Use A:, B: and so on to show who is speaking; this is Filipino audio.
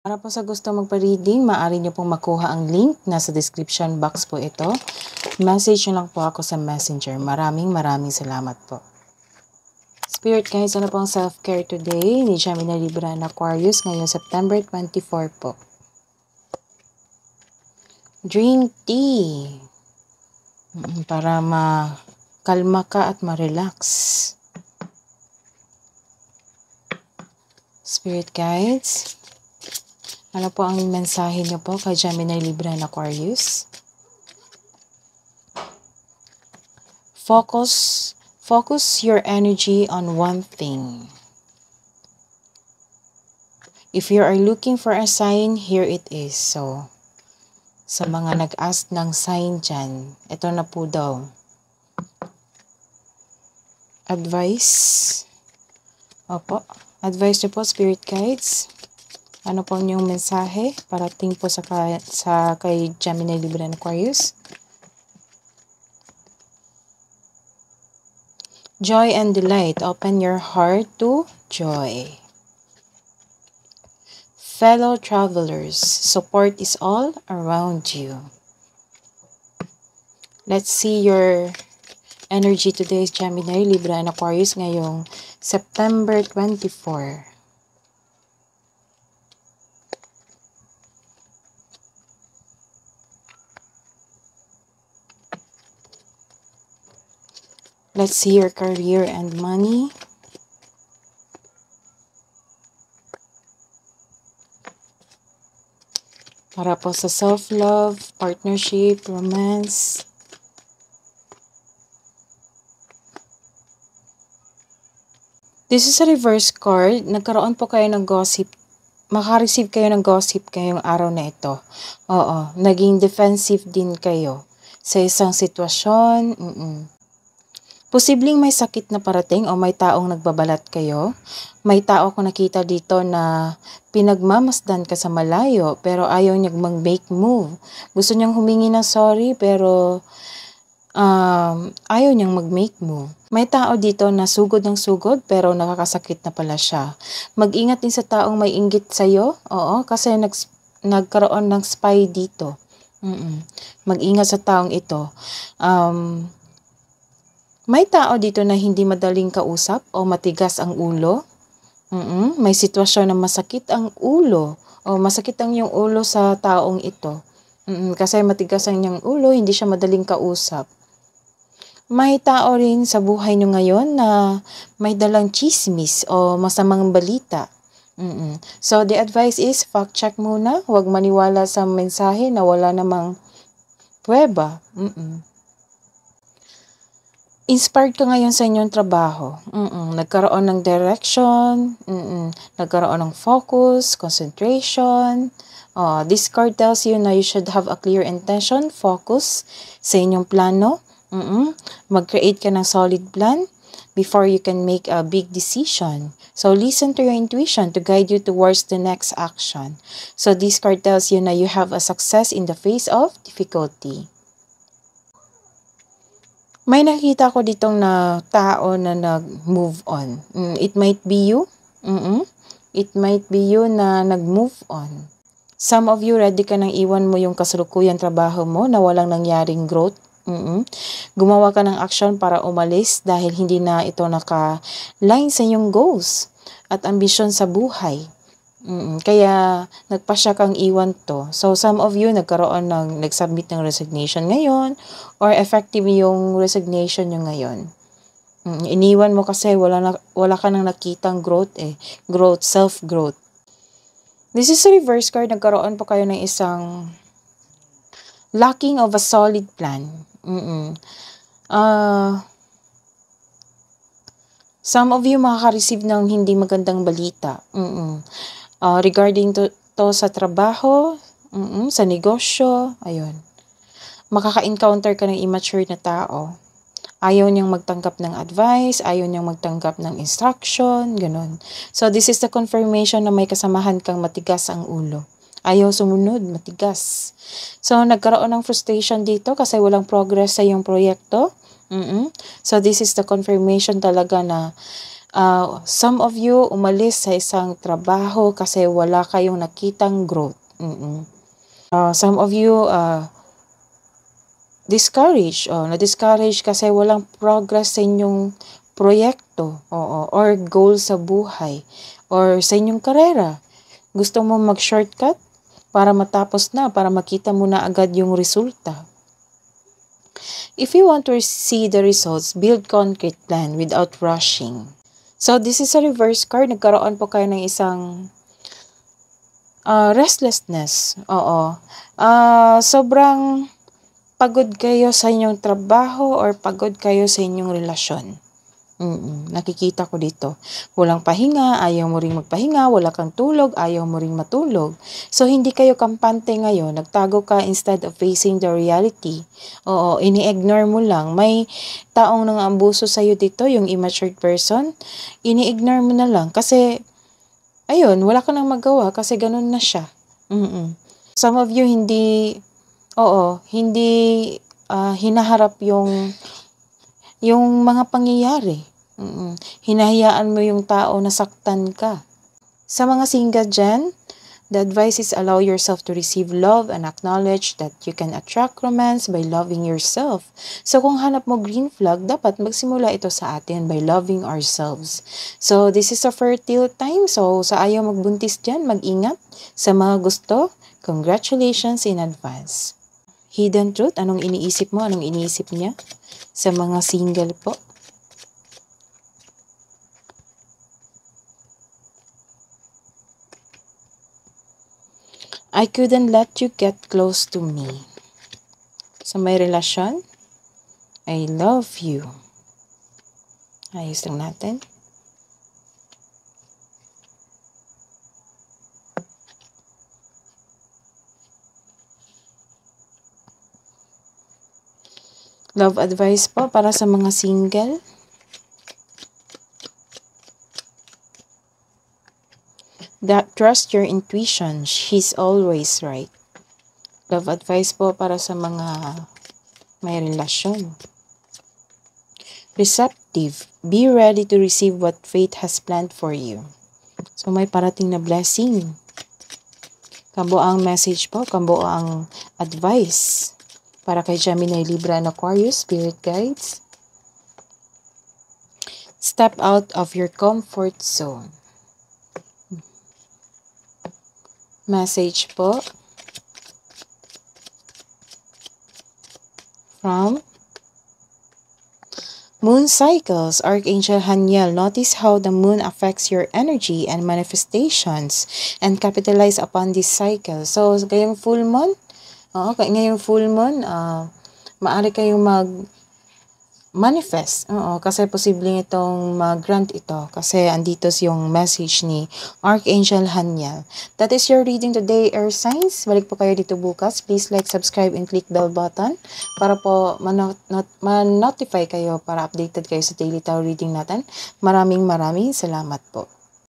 A: Para po sa gusto magpa-reading, maaari niyo pong makuha ang link. Nasa description box po ito. Message niyo lang po ako sa Messenger. Maraming salamat po. Spirit guys, ano po ang self-care today ni Gemini, Libra, and Aquarius ngayong September 24 po. Drink tea. Para makalma ka at ma-relax. Spirit guides, ano po ang mensahe niyo po kay Gemini, Libra, and Aquarius? Focus your energy on one thing. If you are looking for a sign, here it is. So, sa mga nag-ask ng sign dyan, ito na po daw. Advice. Opo. Advice niyo po, Spirit Guides. Ano po yung mensahe parating po sa kay Gemini, Libra, and Aquarius? Joy and delight. Open your heart to joy. Fellow travelers, support is all around you. Let's see your energy today, Gemini, Libra, and Aquarius ngayong September 24. Let's see your career and money. Para po sa self-love, partnership, romance. This is a reverse card. Nagkaroon po kayo ng gossip. Maka-receive kayo ng gossip ngayong araw na ito. Oo, naging defensive din kayo sa isang sitwasyon. Posibleng may sakit na parating o may taong nagbabalat kayo. May tao ko nakita dito na pinagmamasdan ka sa malayo pero ayaw niyang mag-make move. Gusto niyang humingi ng sorry pero ayaw niyang mag-make move. May tao dito na sugod ng sugod pero nakakasakit na pala siya. Mag-ingat din sa taong may inggit sa'yo. Oo, kasi nagkaroon ng spy dito. Mag-ingat sa taong ito. May tao dito na hindi madaling kausap o matigas ang ulo. May sitwasyon na masakit ang ulo o masakit ang iyong ulo sa taong ito. Kasi matigas ang iyong ulo, hindi siya madaling kausap. May tao rin sa buhay nyo ngayon na may dalang chismis o masamang balita. So the advice is fact check muna. Huwag maniwala sa mensahe na wala namang pruweba. Inspired ka ngayon sa inyong trabaho. Nagkaroon ng direction, nagkaroon ng focus, concentration. This card tells you na you should have a clear intention, focus sa inyong plano. Mag-create ka ng solid plan before you can make a big decision. So listen to your intuition to guide you towards the next action. So this card tells you na you have a success in the face of difficulty. May nakita ko ditong na tao na nag-move on. It might be you. It might be you na nag-move on. Some of you, ready ka nang iwan mo yung kasalukuyan trabaho mo na walang nangyaring growth. Gumawa ka ng action para umalis dahil hindi na ito naka-line sa iyong goals at ambisyon sa buhay. Kaya nagpasya kang iwan to. So some of you nag-submit ng resignation ngayon or effective yung resignation nyo ngayon. Iniwan mo kasi wala ka nang nakitang growth growth, self-growth. This is a reverse card. Nagkaroon po kayo ng isang lacking of a solid plan. Some of you makaka-receive ng hindi magandang balita. Regarding to sa trabaho, sa negosyo, ayun. Makaka-encounter ka ng immature na tao. Ayaw niyang magtanggap ng advice, ayaw niyang magtanggap ng instruction, ganun. So this is the confirmation na may kasamahan kang matigas ang ulo. Ayaw sumunod, matigas. So nagkaroon ng frustration dito kasi walang progress sa iyong proyekto. So this is the confirmation talaga na Some of you umalis sa isang trabaho kasi wala kayong nakitang growth. Some of you discouraged. Na-discourage kasi walang progress sa inyong proyekto or goal sa buhay or sa inyong karera. Gusto mo mag-shortcut para matapos na, para makita mo na agad yung resulta. If you want to see the results, build concrete plan without rushing. So, this is a reverse card. Nagkaroon po kayo ng isang restlessness. Sobrang pagod kayo sa inyong trabaho or pagod kayo sa inyong relasyon. Nakikita ko dito. Walang pahinga, ayaw mo ring magpahinga, wala kang tulog, ayaw mo ring matulog. So, hindi kayo kampante ngayon. Nagtago ka instead of facing the reality. Ini-ignore mo lang. May taong nang-abuso sa'yo dito, yung immature person. Ini-ignore mo na lang. Kasi, ayun, wala ka nang magawa kasi ganun na siya. Some of you hindi hinaharap yung mga pangyayari. Hinahayaan mo yung tao na saktan ka. Sa mga single dyan, the advice is allow yourself to receive love and acknowledge that you can attract romance by loving yourself. So kung hanap mo green flag, dapat magsimula ito sa atin by loving ourselves. So this is a fertile time. So sa ayaw magbuntis dyan, mag-ingat. Sa mga gusto, congratulations in advance. Hidden truth, anong iniisip mo? Anong iniisip niya? Sa mga single po. I couldn't let you get close to me. Sa may relasyon, I love you. Ayos lang natin. Love advice po para sa mga single. Trust your intuition. She's always right. Love advice po para sa mga may relasyon. Receptive. Be ready to receive what fate has planned for you. So may parating na blessing. Kambuang message po, kambuang advice para kay Gemini, Libra, and Aquarius, Spirit Guides. Step out of your comfort zone. Message po from Moon Cycles, Archangel Haniel. Notice how the moon affects your energy and manifestations and capitalize upon this cycle. So, ngayong full moon, maaari kayong manifest. Kasi posibleng itong mag-grant ito. Kasi andito yung message ni Archangel Haniel. That is your reading today, Air Signs. Balik po kayo dito bukas. Please like, subscribe, and click bell button para po ma-notify kayo para updated kayo sa daily tarot reading natin. Maraming salamat po.